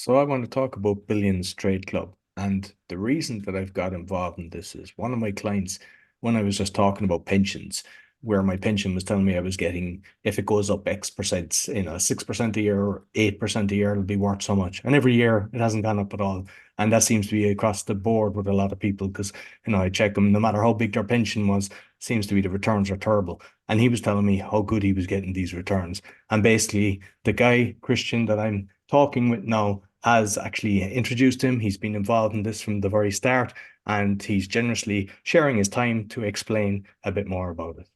So I want to talk about Billions Trade Club. And the reason that I've got involved in this is one of my clients, when I was just talking about pensions, where my pension was telling me I was getting, if it goes up X percent, 6% a year or 8% a year, it'll be worth so much. And every year it hasn't gone up at all. And that seems to be across the board with a lot of people because, I check them, no matter how big their pension was, seems to be the returns are terrible. And he was telling me how good he was getting these returns. And basically, the guy, Christian, that I'm talking with now has actually introduced him. He's been involved in this from the very start, and he's generously sharing his time to explain a bit more about it.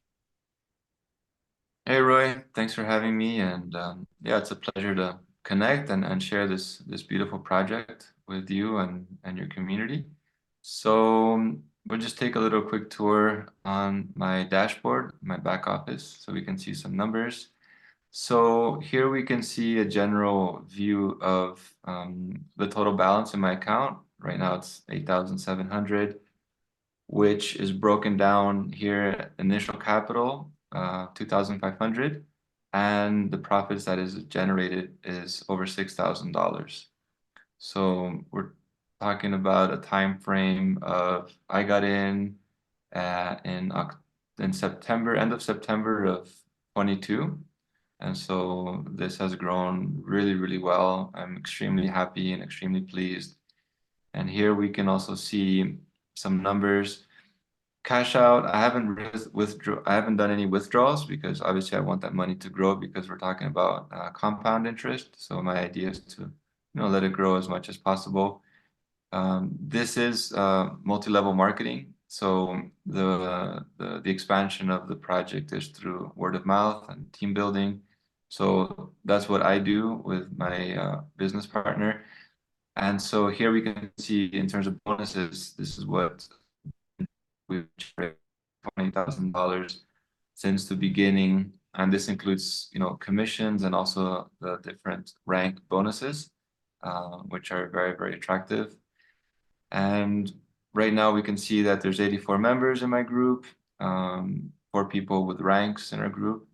Hey Roy, thanks for having me. And yeah, it's a pleasure to connect and share this beautiful project with you and your community. So we'll just take a little quick tour on my dashboard, my back office, so we can see some numbers. So here we can see a general view of the total balance in my account. Right now it's 8,700, which is broken down here, initial capital, 2,500, and the profits that is generated is over $6,000. So we're talking about a time frame of I got in September, end of September of 22. And so this has grown really, really well. I'm extremely happy and extremely pleased. And here we can also see some numbers. Cash out, I haven't done any withdrawals because obviously I want that money to grow because we're talking about compound interest. So my idea is to, let it grow as much as possible. This is multi-level marketing. So the expansion of the project is through word of mouth and team building. So that's what I do with my business partner. And so here we can see in terms of bonuses, this is what we've generated $20,000 since the beginning. And this includes, commissions and also the different rank bonuses, which are very, very attractive. And right now we can see that there's 84 members in my group, 4 people with ranks in our group.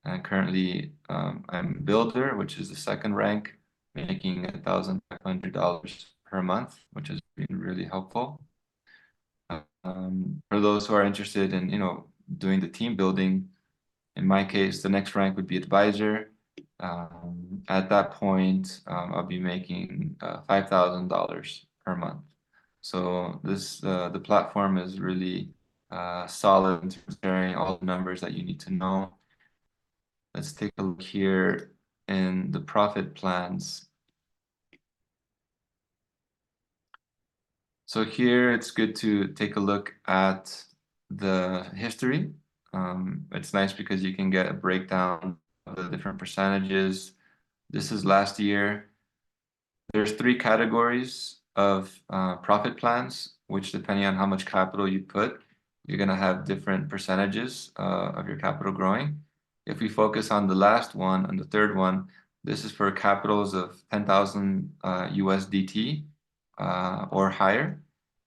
And currently I'm builder, which is the second rank, making $1,500 per month, which has been really helpful. For those who are interested in, doing the team building, in my case, the next rank would be advisor. At that point, I'll be making $5,000 per month. So the platform is really solid in terms of sharing all the numbers that you need to know. Let's take a look here in the profit plans. So here it's good to take a look at the history. It's nice because you can get a breakdown of the different percentages. This is last year. There's 3 categories of profit plans, which depending on how much capital you put, you're going to have different percentages of your capital growing. If we focus on the last one, on the third one, this is for capitals of 10,000 USDT or higher.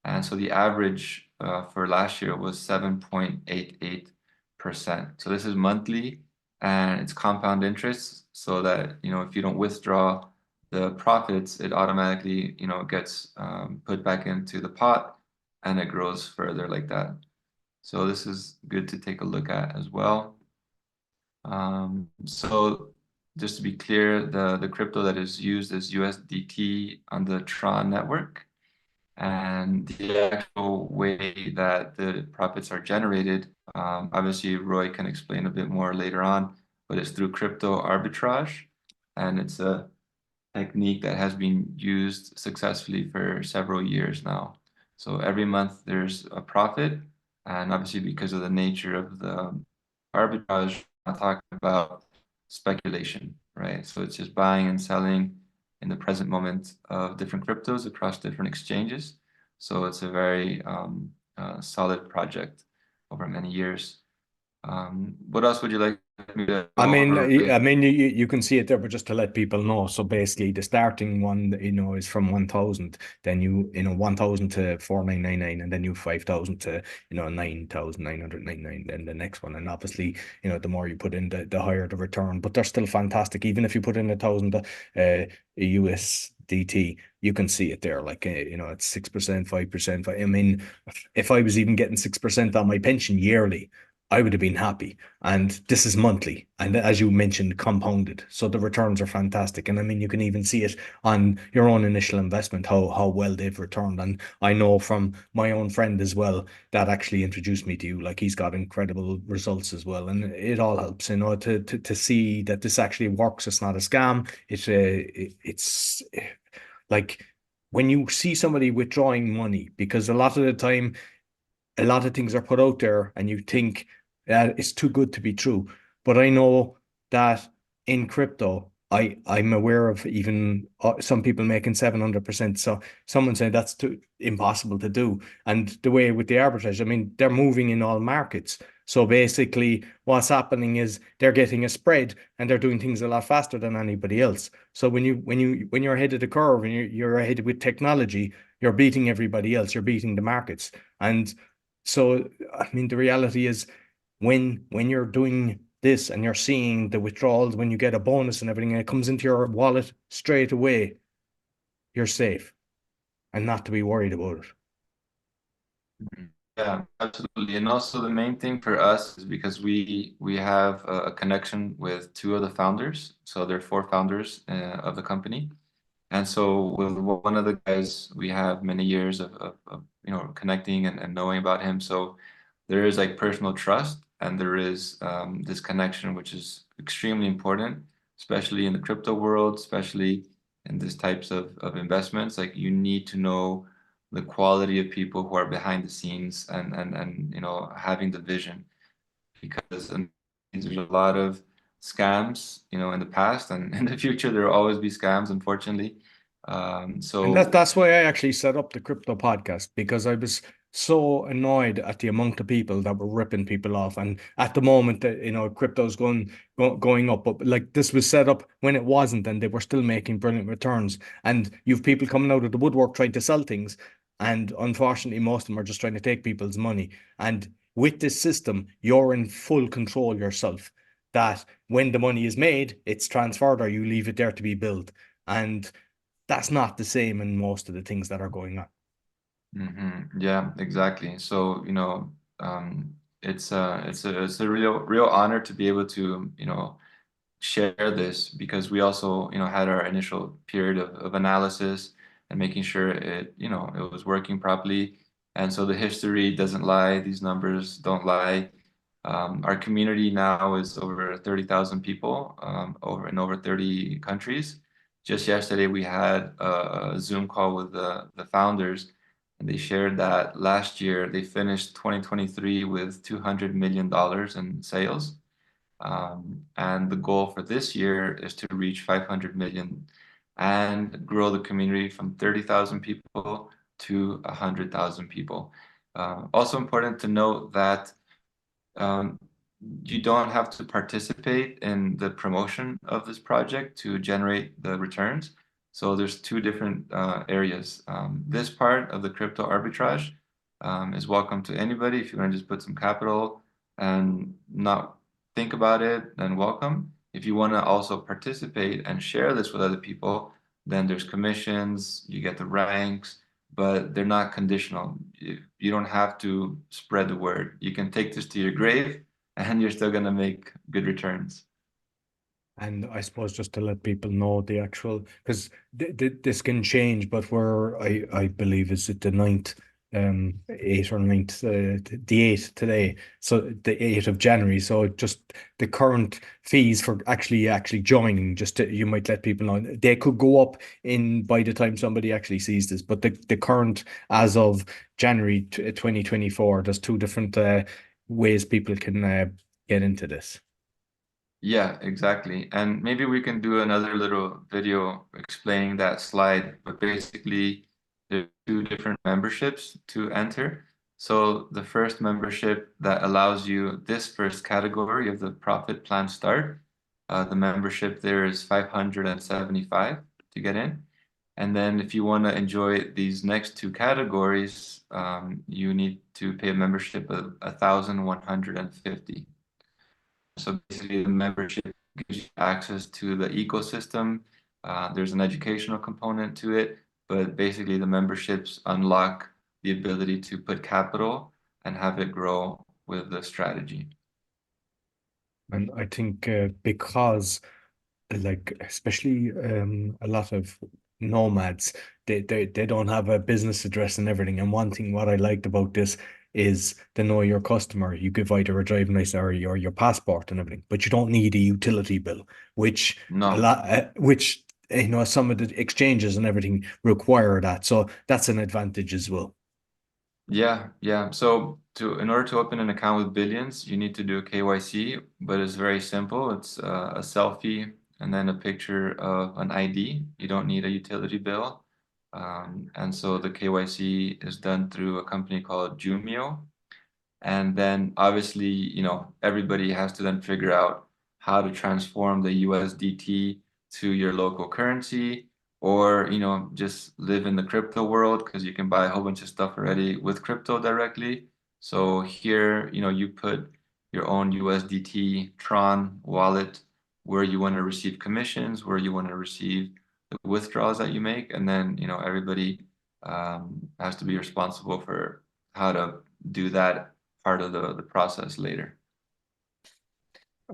And so the average for last year was 7.88%. So this is monthly and it's compound interest so that, if you don't withdraw the profits, it automatically, gets put back into the pot and it grows further like that. So this is good to take a look at as well. So just to be clear, the crypto that is used is USDT on the Tron network. And the actual way that the profits are generated, obviously Roy can explain a bit more later on, but it's through crypto arbitrage. And it's a technique that has been used successfully for several years now. So every month there's a profit, and obviously because of the nature of the arbitrage, I'm not talking about speculation, right? So it's just buying and selling in the present moment of different cryptos across different exchanges. So it's a very solid project over many years. What else would you like me to I go mean, over? you can see it there, but just to let people know. So basically, the starting one, is from 1,000, then 1,000 to 4,999, and then 5,000 to 9,999. Then the next one, and obviously, the more you put in, the higher the return. But they're still fantastic, even if you put in 1,000 US DT, you can see it there. Like, it's 6%, 5%. I mean, if I was even getting 6% on my pension yearly, I would have been happy. And this is monthly. And as you mentioned, compounded. So the returns are fantastic. And I mean, you can even see it on your own initial investment, how well they've returned. And I know from my own friend as well that actually introduced me to you, like he's got incredible results as well. And it all helps, to see that this actually works. It's not a scam. It's like when you see somebody withdrawing money, because a lot of the time a lot of things are put out there and you think that it's too good to be true. But I know that in crypto, I'm aware of even some people making 700%. So someone said that's too impossible to do. And the way with the arbitrage, I mean, they're moving in all markets. So basically, what's happening is they're getting a spread and they're doing things a lot faster than anybody else. So when you're ahead of the curve and you're ahead with technology, you're beating everybody else. You're beating the markets. And so, I mean, the reality is when you're doing this and you're seeing the withdrawals, when you get a bonus and everything, and it comes into your wallet straight away, you're safe and not to be worried about it. Mhm. Yeah, absolutely. And also the main thing for us is because we have a connection with two of the founders. So there are four founders of the company. And so with one of the guys, we have many years of connecting and knowing about him. So there is like personal trust and there is this connection, which is extremely important, especially in the crypto world, especially in these types of investments. Like you need to know the quality of people who are behind the scenes and having the vision because there's a lot of scams, in the past and in the future there will always be scams, unfortunately. And So that's why I actually set up the crypto podcast, because I was so annoyed at the amount of people that were ripping people off. And at the moment that crypto's going up, but like this was set up when it wasn't, and they were still making brilliant returns. And you've people coming out of the woodwork trying to sell things, and unfortunately, most of them are just trying to take people's money. And with this system, you're in full control yourself. That when the money is made, it's transferred, or you leave it there to be built. And that's not the same in most of the things that are going on. yeah, exactly. So, it's a real honor to be able to, share this because we also, had our initial period of analysis and making sure it was working properly. And so the history doesn't lie, these numbers don't lie. Our community now is over 30,000 people, over 30 countries. Just yesterday, we had a Zoom call with the founders, and they shared that last year they finished 2023 with $200 million in sales. And the goal for this year is to reach 500 million and grow the community from 30,000 people to 100,000 people. Also important to note that um, you don't have to participate in the promotion of this project to generate the returns. So there's two different areas. This part of the crypto arbitrage is welcome to anybody. If you want to just put some capital and not think about it, then welcome. If you want to also participate and share this with other people, then there's commissions, you get the ranks, but they're not conditional. You don't have to spread the word. You can take this to your grave and you're still going to make good returns. And I suppose just to let people know the actual, because this can change, but where I believe is it the ninth, 8th or ninth, the 8th today. So the 8th of January. So just the current fees for actually joining, you might let people know they could go up in by the time somebody actually sees this. But the current as of January 2024, there's two different ways people can get into this. Yeah, exactly. And maybe we can do another little video explaining that slide, but basically there's two different memberships to enter. So the first membership that allows you this first category of the profit plan start, the membership there is 575 to get in. And then if you want to enjoy these next two categories, you need to pay a membership of 1,150. So basically, the membership gives you access to the ecosystem, There's an educational component to it, but basically the memberships unlock the ability to put capital and have it grow with the strategy. And I think because like especially a lot of nomads, they don't have a business address and everything. And one thing what I liked about this is to know your customer. You give either a driving license or your passport and everything, but you don't need a utility bill, which a No. lot which some of the exchanges and everything require that. So that's an advantage as well. Yeah, yeah. So in order to open an account with Billions, you need to do a KYC, but it's very simple. It's a selfie and then a picture of an ID. You don't need a utility bill. And so the KYC is done through a company called Jumio. And then obviously, everybody has to then figure out how to transform the USDT to your local currency, or, just live in the crypto world because you can buy a whole bunch of stuff already with crypto directly. So here, you put your own USDT Tron wallet where you want to receive commissions, where you want to receive the withdrawals that you make, and then, everybody has to be responsible for how to do that part of the process later.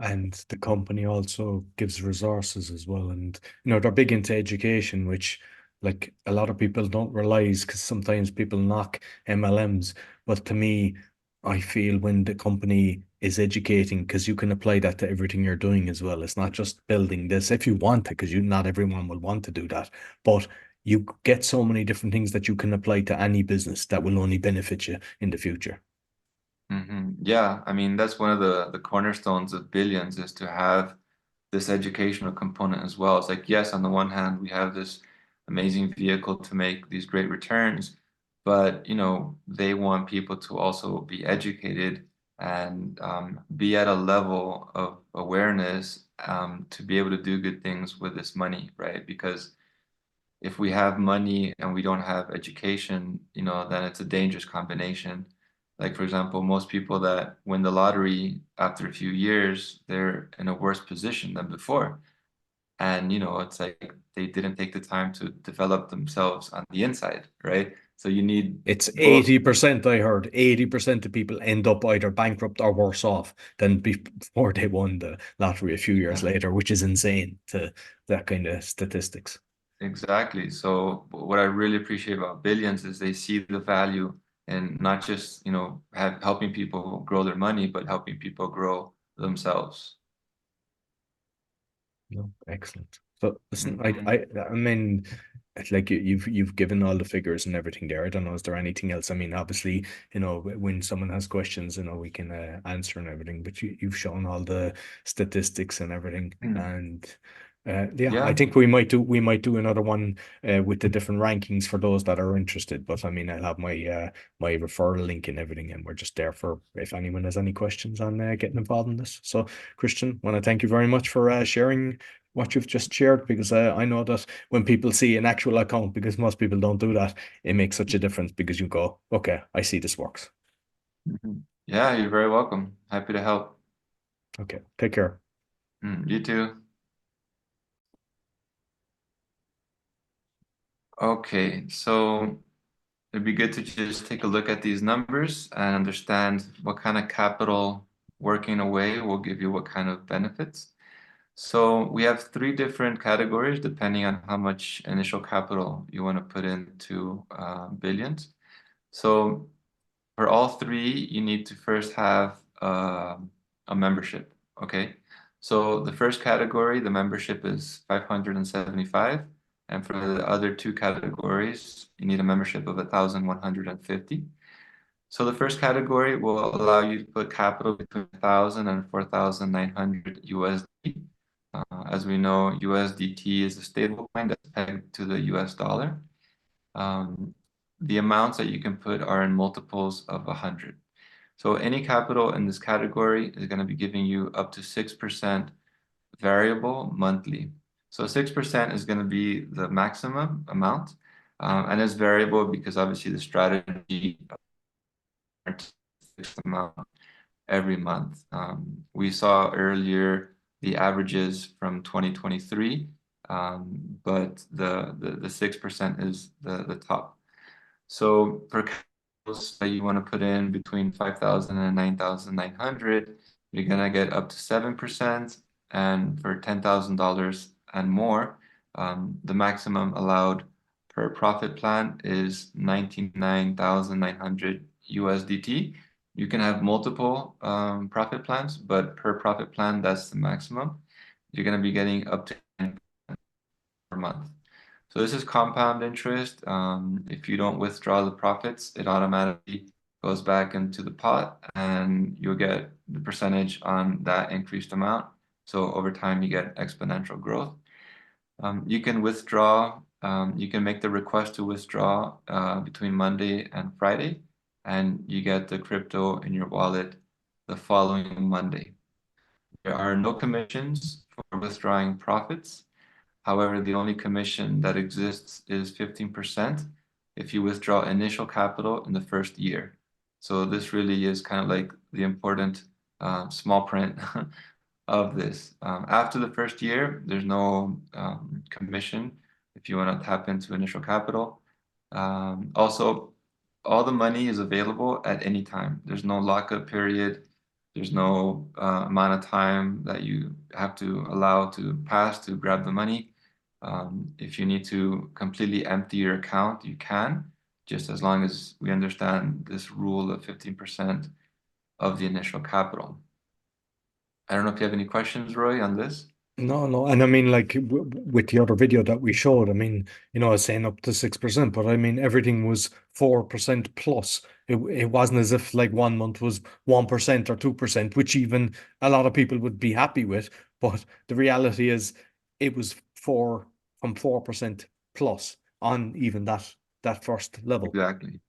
And the company also gives resources as well. And they're big into education, which like a lot of people don't realize because sometimes people knock MLMs. But to me, I feel when the company is educating, because you can apply that to everything you're doing as well. It's not just building this if you want to, because not everyone will want to do that. But you get so many different things that you can apply to any business that will only benefit you in the future. Yeah, I mean, that's one of the cornerstones of Billions is to have this educational component as well. It's like, yes, on the one hand, we have this amazing vehicle to make these great returns, but they want people to also be educated and be at a level of awareness to be able to do good things with this money, right? Because if we have money and we don't have education, then it's a dangerous combination. Like, for example, most people that win the lottery after a few years, they're in a worse position than before. And, it's like they didn't take the time to develop themselves on the inside, right? So you need It's both. 80%, I heard. 80% of people end up either bankrupt or worse off than before they won the lottery a few years Yeah, later, which is insane to that kind of statistics. exactly. So what I really appreciate about Billions is they see the value in not just, helping people grow their money, but helping people grow themselves. No, excellent. So listen, Mhm. I mean, it's like you've given all the figures and everything there. I don't know, is there anything else? I mean, obviously, when someone has questions, we can answer and everything, but you've shown all the statistics and everything. And yeah, I Yeah. think we might do another one with the different rankings for those that are interested. But I mean, I'll have my referral link and everything, and we're just there for if anyone has any questions on getting involved in this. So, Christian, want to thank you very much for sharing what you've just shared because I know that when people see an actual account, because most people don't do that, it makes such a difference because you go, okay, I see this works. Yeah, you're very welcome. Happy to help. Okay, take care. You too. Okay, so it'd be good to just take a look at these numbers and understand what kind of capital working away will give you what kind of benefits. So we have three different categories depending on how much initial capital you want to put into Billions. So for all three, you need to first have a membership. Okay. So the first category, the membership is 575. And for the other two categories, you need a membership of 1,150. So the first category will allow you to put capital between 1,000 and 4,900 USD. As we know, USDT is a stable coin that's pegged to the US dollar. Um, the amounts that you can put are in multiples of 100. So any capital in this category is going to be giving you up to 6% variable monthly. So 6% is going to be the maximum amount. And it's variable because obviously the strategy fixed amount every month. We saw earlier the averages from 2023. but the 6% is the top. So for capitals that you want to put in between 5,000 and 9,900, you're gonna get up to 7%. And for $10,000 and more, the maximum allowed per profit plan is 99,900 USDT. You can have multiple profit plans, but per profit plan, that's the maximum. You're gonna be getting up to 10 per month. So this is compound interest. If you don't withdraw the profits, it automatically goes back into the pot and you'll get the percentage on that increased amount. So over time, you get exponential growth. You can withdraw, you can make the request to withdraw between Monday and Friday, and you get the crypto in your wallet the following Monday. There are no commissions for withdrawing profits. However, the only commission that exists is 15% if you withdraw initial capital in the first year. So this really is kind of like the important small print of this. After the first year, there's no commission if you want to tap into initial capital. Also, all the money is available at any time. There's no lockup period. There's no amount of time that you have to allow to pass to grab the money. If you need to completely empty your account, you can, just as long as we understand this rule of 15% of the initial capital. I don't know if you have any questions, Roy, on this. No, no, and I mean, like with the other video that we showed, I mean, I was saying up to 6%, but I mean, everything was 4% plus. It wasn't as if like one month was 1% or 2%, which even a lot of people would be happy with. But the reality is, it was from 4% plus on even that first level. Exactly.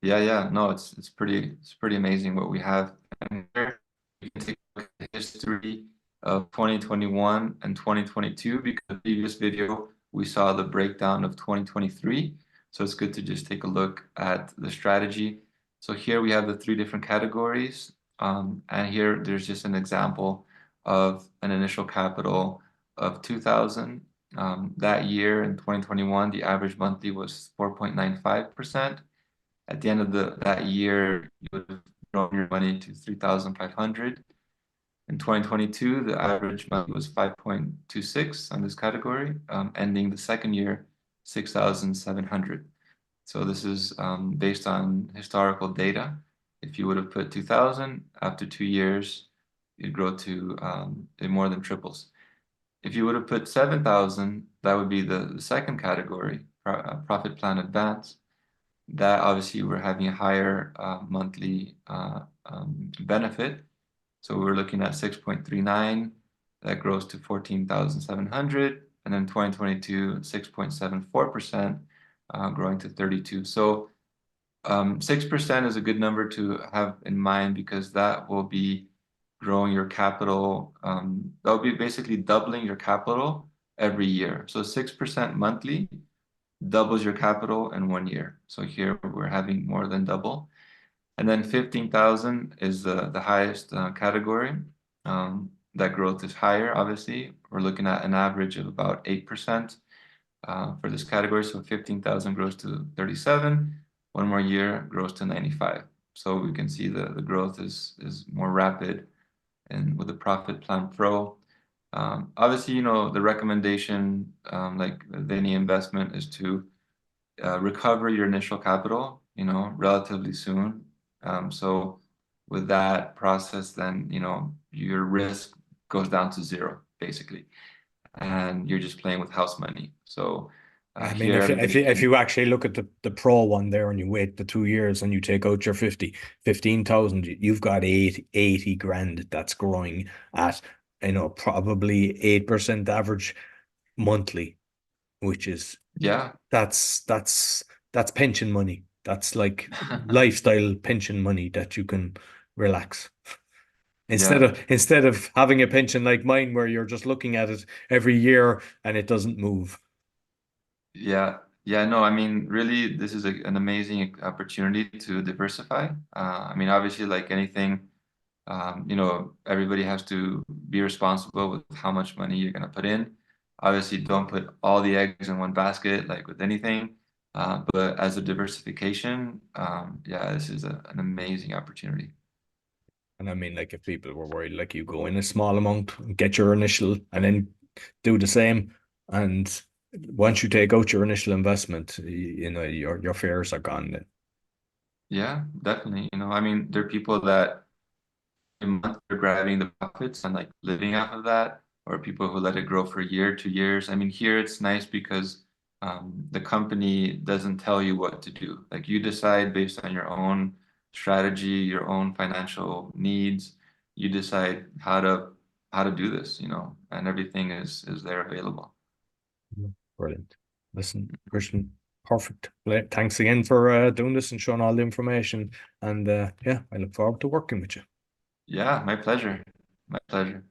Yeah, yeah. No, it's pretty amazing what we have. And here you can take a look at the history of 2021 and 2022 because the previous video we saw the breakdown of 2023. So it's good to just take a look at the strategy. So here we have the three different categories. And here there's just an example of an initial capital of 2,000. That year in 2021, the average monthly was 4.95%. At the end of that year, you would have grown your money to 3,500. In 2022, the average money was 5.26 on this category, ending the second year 6,700. So this is based on historical data. If you would have put 2,000 after 2 years, you'd grow to it more than triples. If you would have put 7,000, that would be the second category, profit plan advance. That obviously we're having a higher monthly benefit. So we're looking at 6.39, that grows to 14,700, and then 2022, 6.74%, growing to 32. So 6% is a good number to have in mind because that will be growing your capital. That will be basically doubling your capital every year. So 6% monthly doubles your capital in 1 year. So here we're having more than double. And then 15,000 is the highest category. That growth is higher, obviously. We're looking at an average of about 8% for this category. So 15,000 grows to 37. 1 more year grows to 95. So we can see the growth is more rapid and with the Profit Plan Pro. Obviously, the recommendation, like with any investment, is to recover your initial capital, relatively soon. So with that process, then, your risk goes down to zero, basically, and you're just playing with house money. So I mean, here everybody if you actually look at the pro one there and you wait the 2 years and you take out your 15,000, you've got 80 grand that's growing at, probably 8% average monthly, which is yeah, that's pension money. That's like lifestyle pension money that you can relax. Instead yeah. of instead of having a pension like mine where you're just looking at it every year and it doesn't move. Yeah, yeah, no, I mean, really, this is an amazing opportunity to diversify. I mean, obviously, like anything, everybody has to be responsible with how much money you're going to put in. Obviously, don't put all the eggs in one basket, like with anything. But as a diversification, yeah, this is an amazing opportunity. And I mean, like if people were worried, like you go in a small amount, get your initial, and then do the same. And once you take out your initial investment, you know, your fears are gone then. Yeah, definitely. I mean, there are people that a month they're grabbing the profits and like living off of that, or people who let it grow for a year, 2 years. I mean, here it's nice because the company doesn't tell you what to do. Like you decide based on your own strategy, your own financial needs. You decide how to do this, and everything is there available. Brilliant. Listen, Christian, perfect. Thanks again for doing this and showing all the information. And yeah, I look forward to working with you. Yeah, my pleasure. My pleasure.